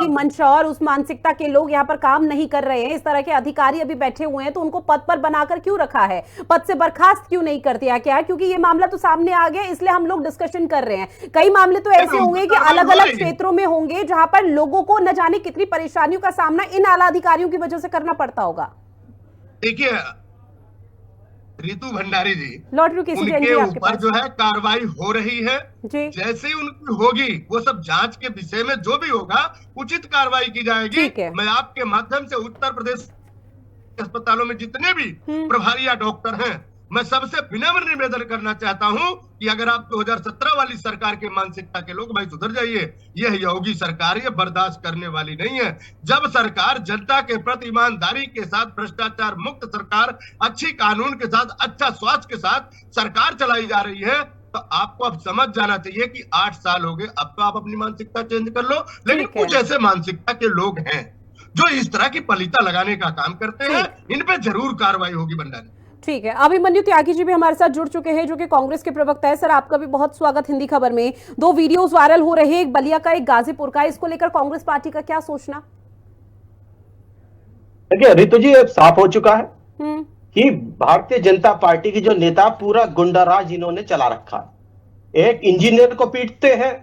की मंशा और उस मानसिकता के लोग यहाँ पर काम नहीं कर रहे हैं, इस तरह के अधिकारी अभी बैठे हुए हैं, तो उनको पद पर बनाकर क्यों रखा है, पद से बर्खास्त क्यों नहीं कर दिया? क्या, क्योंकि ये मामला तो सामने आ गया इसलिए हम लोग डिस्कशन कर रहे हैं। कई मामले तो ऐसे होंगे कि अलग अलग क्षेत्रों में होंगे जहां पर लोगों को न जाने कितनी परेशानियों का सामना इन आला अधिकारियों की वजह से करना पड़ता होगा। देखिए रितु भंडारी जी, लॉटरी किसी जैन उनके जी आपके ऊपर पास जो है कार्रवाई हो रही है। जी जैसे ही उनकी होगी वो सब जांच के विषय में जो भी होगा उचित कार्रवाई की जाएगी। ठीक है। मैं आपके माध्यम से उत्तर प्रदेश अस्पतालों में जितने भी हम्म। प्रभारी या डॉक्टर हैं, मैं सबसे विनम्र निवेदन करना चाहता हूं कि अगर आप 2017 वाली सरकार के मानसिकता के लोग, भाई सुधर जाइए। यह योगी सरकार ये बर्दाश्त करने वाली नहीं है। जब सरकार जनता के प्रति ईमानदारी के साथ, भ्रष्टाचार मुक्त सरकार, अच्छी कानून के साथ, अच्छा स्वास्थ्य के साथ सरकार चलाई जा रही है, तो आपको अब समझ जाना चाहिए कि 8 साल हो गए, अब तो आप अपनी मानसिकता चेंज कर लो। लेकिन ठीक है। कुछ ऐसे मानसिकता के लोग हैं जो इस तरह की पलीता लगाने का काम करते हैं, ठीक इन पे जरूर कार्रवाई होगी भंडारी। ठीक है। अभिमन्यु त्यागी जी भी हमारे साथ जुड़ चुके हैं, जो कि कांग्रेस के प्रवक्ता है। सर, आपका भी बहुत स्वागत हिंदी खबर में। दो वीडियोस वायरल हो रहे हैं, एक बलिया का, एक गाजीपुर का। इसको लेकर कांग्रेस पार्टी का क्या सोचना? देखिए रितु जी, अब साफ हो चुका है हम्म। कि भारतीय जनता पार्टी की जो नेता पूरा गुंडाराज इन्होंने चला रखा है। एक इंजीनियर को पीटते हैं,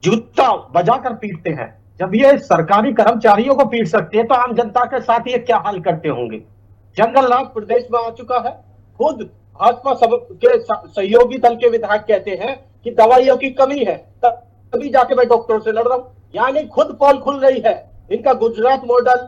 जूता बजाकर पीटते हैं। जब ये सरकारी कर्मचारियों को पीट सकते हैं तो आम जनता के साथ ये क्या हाल करते होंगे। जंगल राज प्रदेश में आ चुका है। खुद भाजपा सब के सहयोगी दल के विधायक कहते हैं कि दवाइयों की कमी है, तभी जाके मैं डॉक्टरों से लड़ रहा हूं। यानी खुद पोल खुल रही है। इनका गुजरात मॉडल,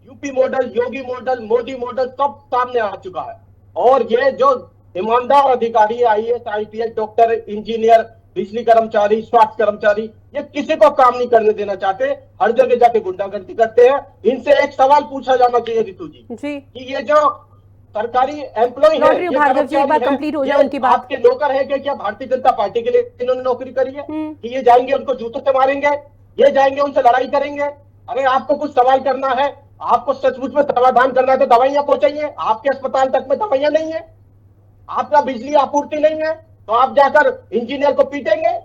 यूपी मॉडल, योगी मॉडल, मोदी मॉडल सब सामने आ चुका है। और ये जो ईमानदार अधिकारी, आईएएस, आईपीएस, डॉक्टर, इंजीनियर, बिजली कर्मचारी, स्वास्थ्य कर्मचारी, ये किसी को काम नहीं करने देना चाहते, हर जगह जाके गुंडागर्दी करते हैं। इनसे एक सवाल पूछा जाना चाहिए रितु जी कि ये जो सरकारी एम्प्लॉय है, ये भार्गव जी, एक बार कंप्लीट हो जाए उनकी बात। आपके नौकर है क्या? भारतीय जनता पार्टी के लिए इन्होंने नौकरी करी है कि ये जाएंगे उनको जूतों से मारेंगे, ये जाएंगे उनसे लड़ाई करेंगे? अरे आपको कुछ सवाल करना है, आपको सचमुच में समाधान करना है तो दवाइयां पहुंचाइए। आपके अस्पताल तक में दवाइयां नहीं है, आपका बिजली आपूर्ति नहीं है, तो आप जाकर इंजीनियर को पीटेंगे?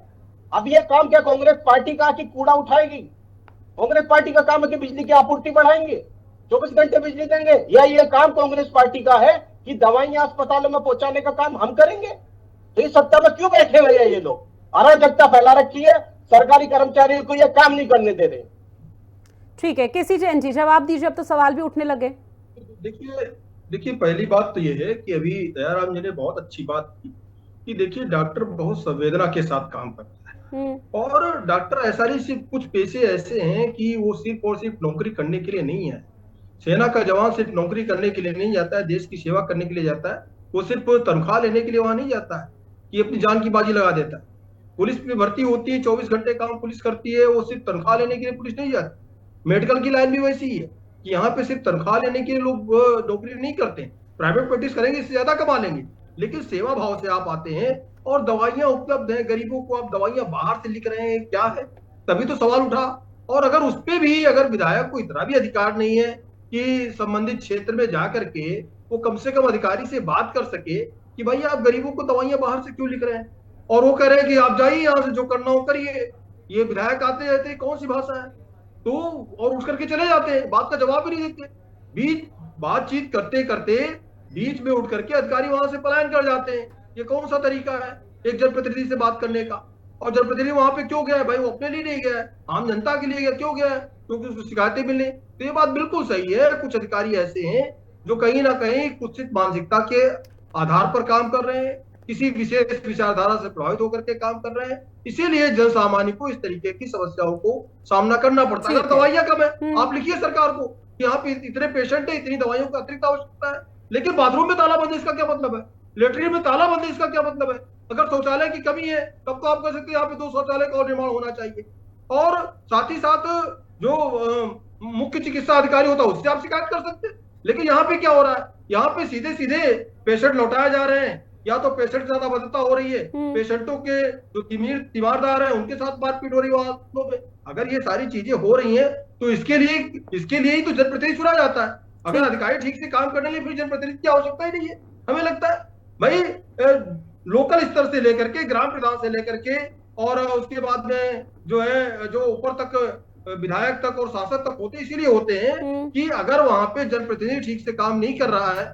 अब ये काम क्या कांग्रेस पार्टी का कि कूड़ा उठाएगी? कांग्रेस पार्टी का काम है कि बिजली की आपूर्ति बढ़ाएंगे, 24 घंटे बिजली देंगे? या ये काम कांग्रेस पार्टी का है कि दवाइयां अस्पतालों में पहुंचाने का काम हम करेंगे? तो इस सत्ता में क्यों बैठे हुए हैं ये लोग? अराजकता फैला रखी है, सरकारी कर्मचारियों को ये काम नहीं करने दे रहे। ठीक है, केसी जैन जी जवाब दीजिए, अब तो सवाल भी उठने लगे। देखिए पहली बात तो ये है कि अभी दयाराम जी ने बहुत अच्छी बात की कि देखिए डॉक्टर बहुत संवेदना के साथ काम करता है। और डॉक्टर ऐसा नहीं, सिर्फ कुछ पेशे ऐसे हैं कि वो सिर्फ और सिर्फ नौकरी करने के लिए नहीं है। सेना का जवान सिर्फ नौकरी करने के लिए नहीं जाता है, देश की सेवा करने के लिए जाता है। वो सिर्फ तनख्वाह लेने के लिए वहां नहीं जाता है कि अपनी जान की बाजी लगा देता है। पुलिस में भर्ती होती है, 24 घंटे काम पुलिस करती है, वो सिर्फ तनख्वाह लेने के लिए पुलिस नहीं जाती। मेडिकल की लाइन भी वैसी ही है कि यहाँ पे सिर्फ तनख्वाह लेने के लिए लोग नौकरी नहीं करते। प्राइवेट प्रैक्टिस करेंगे, इससे ज्यादा कमा लेंगे, लेकिन सेवा भाव से आप आते हैं और दवाइयां उपलब्ध हैं गरीबों को, आप दवाइयां बाहर से लिख रहे हैं, क्या है? तभी तो सवाल उठा। और अगर उस पर भी अगर विधायक को इतना भी अधिकार नहीं है कि संबंधित क्षेत्र में जाकर के वो कम से कम अधिकारी से बात कर सके कि भाई आप गरीबों को दवाइयां बाहर से क्यों लिख रहे हैं, और वो कह रहे हैं कि आप जाइए यहाँ से, जो करना हो करिए। ये विधायक आते रहते, कौन सी भाषा है? तो और उठ करके चले जाते हैं, बात का जवाब भी नहीं देते। बीच बातचीत करते करते बीच में उठ करके अधिकारी वहां से पलायन कर जाते हैं। ये कौन सा तरीका है एक जनप्रतिनिधि से बात करने का? और जनप्रतिनिधि वहां पे क्यों गया है भाई? वो अपने लिए नहीं गया है, आम जनता के लिए गया। क्यों गया है? क्योंकि उसको शिकायतें मिलने। तो ये बात बिल्कुल सही है, कुछ अधिकारी ऐसे हैं जो कहीं ना कहीं कुत्सित मानसिकता के आधार पर काम कर रहे हैं, किसी विशेष विचारधारा से प्रभावित होकर के काम कर रहे हैं। इसीलिए जन सामान्य को इस तरीके की समस्याओं को सामना करना पड़ता है। अगर दवाइयां कम है, आप लिखिए सरकार को कि यहाँ पे इतने पेशेंट है, इतनी दवाइयों का अतिरिक्त आवश्यकता है। लेकिन बाथरूम में ताला बंद है, इसका क्या मतलब है? लेटरिन में ताला बंद है, इसका क्या मतलब है? अगर शौचालय की कमी है तब तो आप कह सकते हैं यहाँ पे 2 शौचालय का और निर्माण होना चाहिए। और साथ ही साथ जो मुख्य चिकित्सा अधिकारी होता है उससे आप शिकायत कर सकते हैं। लेकिन यहाँ पे क्या हो रहा है? यहाँ पे सीधे सीधे पेशेंट लौटाए जा रहे हैं, या तो पेशेंट ज्यादा बदता हो रही है, पेशेंटों के जो तीमारदार हैं उनके साथ मारपीट हो रही है वालों पे। अगर ये सारी चीजें हो रही हैं तो इसके लिए ही तो जनप्रतिनिधि चुना जाता है। अगर अधिकारी ठीक से काम करने के लिए फिर जनप्रतिनिधि की आवश्यकता ही नहीं है। हमें लगता है भाई लोकल स्तर से लेकर के, ग्राम प्रधान से लेकर के, और उसके बाद में जो है जो ऊपर तक विधायक तक और शासक तक होते इसीलिए होते हैं कि अगर वहां पे जनप्रतिनिधि ठीक से काम नहीं कर रहा है,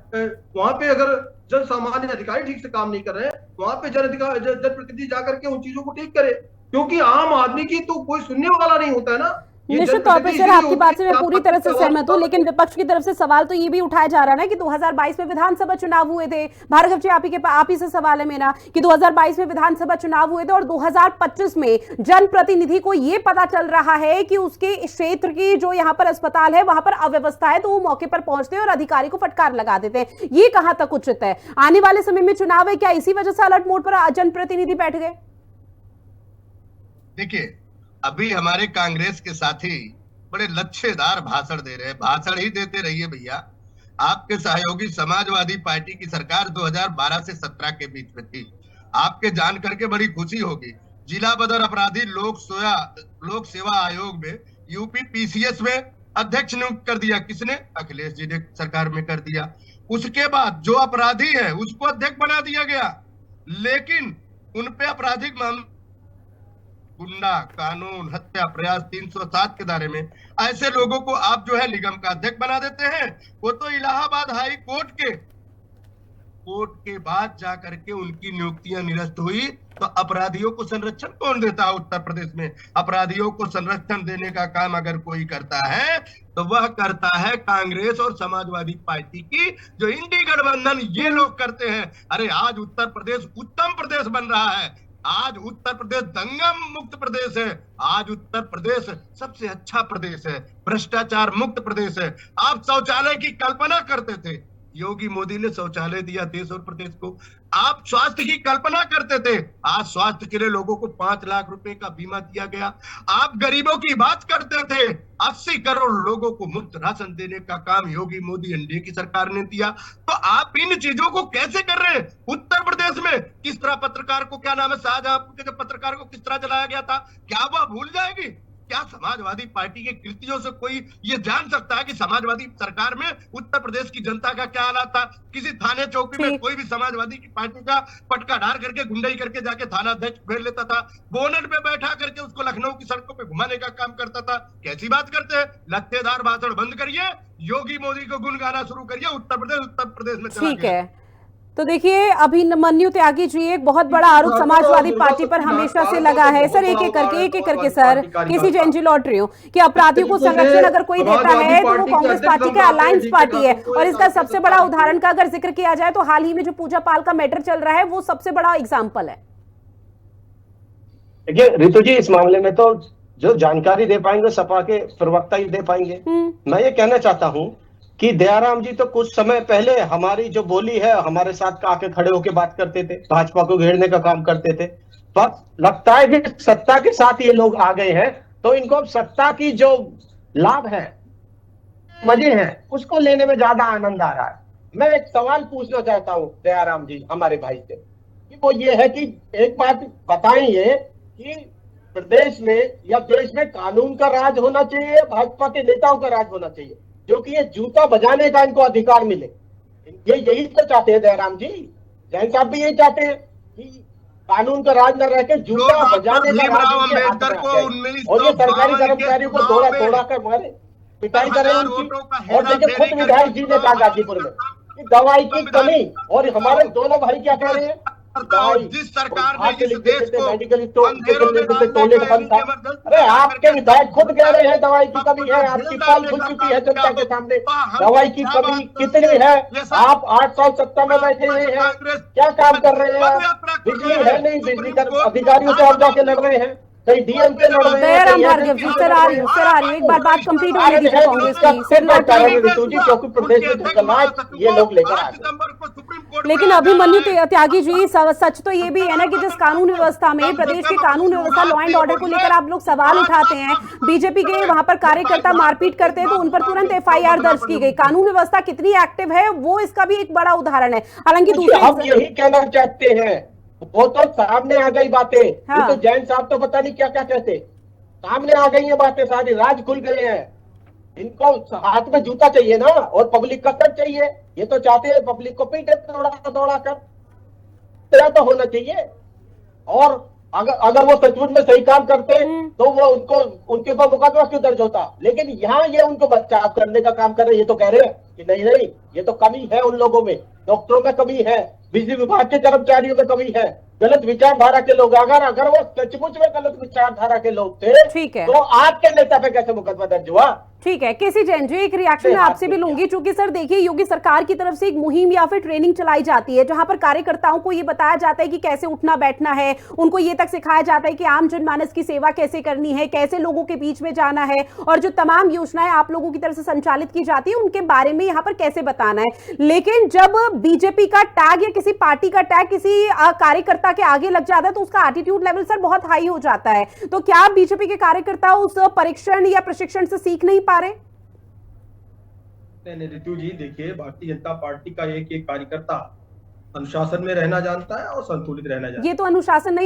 वहां पे अगर जन सामान्य अधिकारी ठीक से काम नहीं कर रहे हैं, वहां पे जनप्रतिनिधि जाकर के उन चीजों को ठीक करे, क्योंकि आम आदमी की तो कोई सुनने वाला नहीं होता है ना। निश्चित तौर पर सर आपकी बात से मैं पूरी तरह से सहमत हूं, लेकिन विपक्ष की तरफ से सवाल तो ये भी उठाया जा रहा है ना कि 2022 में विधानसभा चुनाव हुए थे। भार्गव जी आप ही से सवाल है मेरा कि 2022 में विधानसभा चुनाव हुए थे और 2025 में जनप्रतिनिधि को ये पता चल रहा है कि उसके क्षेत्र की जो यहाँ पर अस्पताल है वहां पर अव्यवस्था है, तो वो मौके पर पहुंचते हैं और अधिकारी को फटकार लगा देते हैं। ये कहां तक उचित है? आने वाले समय में चुनाव है, क्या इसी वजह से अलर्ट मोड पर जनप्रतिनिधि बैठ गए? देखिए, अभी हमारे कांग्रेस के साथी बड़े लच्छेदार भाषण दे रहे हैं। भाषण ही देते रहिए भैया। आपके सहयोगी समाजवादी पार्टी की सरकार 2012 से 17 के बीच में थी। आपके जान करके बड़ी खुशी होगी, जिला बदर अपराधी लोक सेवा आयोग में यूपी पीसीएस में अध्यक्ष नियुक्त कर दिया। किसने? अखिलेश जी ने सरकार में कर दिया। उसके बाद जो अपराधी है उसको अध्यक्ष बना दिया गया, लेकिन उन पे आपराधिक मामले, गुंडा कानून, हत्या प्रयास 307 के दायरे में ऐसे लोगों को आप जो है निगम का अध्यक्ष बना देते हैं। वो तो इलाहाबाद हाई कोर्ट के बाद जाकर के उनकी नियुक्तियां निरस्त हुई। तो अपराधियों को संरक्षण कौन देता है? उत्तर प्रदेश में अपराधियों को संरक्षण देने का काम अगर कोई करता है तो वह करता है कांग्रेस और समाजवादी पार्टी की जो इंडी गठबंधन ये लोग करते हैं। अरे आज उत्तर प्रदेश उत्तम प्रदेश बन रहा है, आज उत्तर प्रदेश दंगा मुक्त प्रदेश है, आज उत्तर प्रदेश सबसे अच्छा प्रदेश है, भ्रष्टाचार मुक्त प्रदेश है। आप शौचालय की कल्पना करते थे, योगी मोदी ने शौचालय दिया देश और प्रदेश को। आप स्वास्थ्य की कल्पना करते थे, आज स्वास्थ्य के लिए लोगों को 5 लाख रुपए का बीमा दिया गया। आप गरीबों की बात करते थे, 80 करोड़ लोगों को मुफ्त राशन देने का काम योगी मोदी एनडीए की सरकार ने दिया। तो आप इन चीजों को कैसे कर रहे हैं? उत्तर प्रदेश में किस तरह पत्रकार को, क्या नाम है, शाहजहांपुर के पत्रकार को किस तरह जलाया गया था, क्या वह भूल जाएगी? क्या समाजवादी पार्टी के कृतियों से कोई ये जान सकता है कि समाजवादी सरकार में उत्तर प्रदेश की जनता का क्या हालात था? किसी थाने चौकी में कोई भी समाजवादी की पार्टी का पटका डाल करके गुंडाई करके जाके थाना अध्यक्ष भेज लेता था, बोनट पे बैठा करके उसको लखनऊ की सड़कों पे घुमाने का काम करता था। कैसी बात करते हैं? लत्तेदार भाषण बंद करिए, योगी मोदी को गुण गाना शुरू करिए। उत्तर प्रदेश में चला ठीक है। तो देखिए, अभिमन्यु त्यागी जी, एक बहुत बड़ा आरोप समाजवादी पार्टी पर हमेशा से लगा है सर, एक एक करके सर, किसी जैन जी लौट रही हूँ कि अपराधियों को संरक्षण अगर कोई देता है तो वो कांग्रेस पार्टी का अलायंस पार्टी है। और इसका सबसे बड़ा उदाहरण का अगर जिक्र किया जाए तो हाल ही में जो पूजा पाल का मैटर चल रहा है वो सबसे बड़ा एग्जाम्पल है। देखिए रितु जी, इस मामले में तो जो जानकारी दे पाएंगे सपा के प्रवक्ता ही दे पाएंगे। मैं ये कहना चाहता हूँ कि दयाराम जी तो कुछ समय पहले हमारी जो बोली है हमारे साथ आके खड़े होकर बात करते थे, भाजपा को घेरने का काम करते थे। पर लगता है कि सत्ता के साथ ये लोग आ गए हैं तो इनको अब सत्ता की जो लाभ है, मजे हैं, उसको लेने में ज्यादा आनंद आ रहा है। मैं एक सवाल पूछना चाहता हूँ दयाराम जी हमारे भाई से, कि वो ये है कि एक बात बताएंगे कि प्रदेश में या देश में कानून का राज होना चाहिए, भाजपा के नेताओं का राज होना चाहिए, जो कि ये जूता बजाने का इनको अधिकार मिले। ये यही तो चाहते हैं दयाराम जी, जैन साहब भी यही चाहते हैं कि कानून का राज न रह के जूता बजाने का राज, और ये सरकारी कर्मचारियों को तोड़ा कर मारे, पिटाई करे उनकी। और देखिए खुद विधायक जी ने कहा गाजीपुर में कि दवाई की कमी, और हमारे दोनों भाई क्या कह रहे हैं, जिस सरकार ने इस देश को मेडिकल स्टोर तोड़ने का बंद था। अरे आपके विधायक खुद कह रहे हैं दवाई की कमी है, आपकी पाल खुल चुकी है जनता के सामने, दवाई की कमी कितनी है। आप 8 साल सत्ता में बैठे हुए हैं, क्या काम कर रहे हैं आप? बिजली है नहीं, बिजली का अधिकारियों से आप जाके लड़ रहे हैं, कहीं डीएम से लड़ रहे हैं। दयाराम भार्गव जी, सर आ रही हूँ, एक बार बात कंप्लीट होने दीजिए कांग्रेस की, क्योंकि प्रदेश में धक्का ये लोग लेकर आ गए। लेकिन अभिमन्यु त्यागी जी, सच तो ये भी है ना कि जिस कानून व्यवस्था में, प्रदेश की कानून व्यवस्था, लॉ एंड ऑर्डर को लेकर आप लोग सवाल उठाते हैं, बीजेपी के वहां पर कार्यकर्ता मारपीट करते हैं तो उन पर तुरंत एफआईआर दर्ज की गई। कानून व्यवस्था कितनी एक्टिव है वो इसका भी एक बड़ा उदाहरण है। हालांकि हम यही कहना चाहते हैं, वो तो सामने आ गई बातें। हाँ। तो जैन साहब तो पता नहीं क्या क्या कहते, सामने आ गई है बातें, सारी राज खुल गए हैं। इनको हाथ में जूता चाहिए ना, और पब्लिक का सर चाहिए। ये तो चाहते हैं पब्लिक को पीटे दौड़ा कर, तेरा तो होना चाहिए। और अगर वो सचमुच में सही काम करते तो वो उनके ऊपर मुकदमा क्यों दर्ज होता। लेकिन यहाँ ये उनको बचाव करने का काम कर रहे हैं। ये तो कह रहे हैं कि नहीं नहीं, ये तो कमी है उन लोगों में, डॉक्टरों में कमी है, बिजली विभाग के कर्मचारियों में कमी है, गलत विचारधारा के लोग। अगर वो सचमुच में गलत विचारधारा के लोग थे, ठीक है, तो आपके नेता पे कैसे मुकदमा दर्ज हुआ। ठीक है। केसी जैन जी, एक रिएक्शन मैं आपसे भी लूंगी, क्योंकि सर देखिए, योगी सरकार की तरफ से एक मुहिम या फिर ट्रेनिंग चलाई जाती है जहां पर कार्यकर्ताओं को ये बताया जाता है कि कैसे उठना बैठना है, उनको ये तक सिखाया जाता है कि आम जनमानस की सेवा कैसे करनी है, कैसे लोगों के बीच में जाना है, और जो तमाम योजनाएं आप लोगों की तरफ से संचालित की जाती है उनके बारे में यहाँ पर कैसे बताना है। लेकिन जब बीजेपी का टैग या किसी पार्टी का टैग किसी कार्यकर्ता के आगे लग जाता है तो उसका एटीट्यूड लेवल सर बहुत हाई हो जाता है। तो क्या बीजेपी के कार्यकर्ता उस परीक्षण या प्रशिक्षण से सीख नहीं पा रहे? नहीं रितु जी, देखिए भारतीय जनता पार्टी का एक एक कार्यकर्ता अनुशासन में रहना जानता है और संतुलित रहना जानता है। ये तो अनुशासन नहीं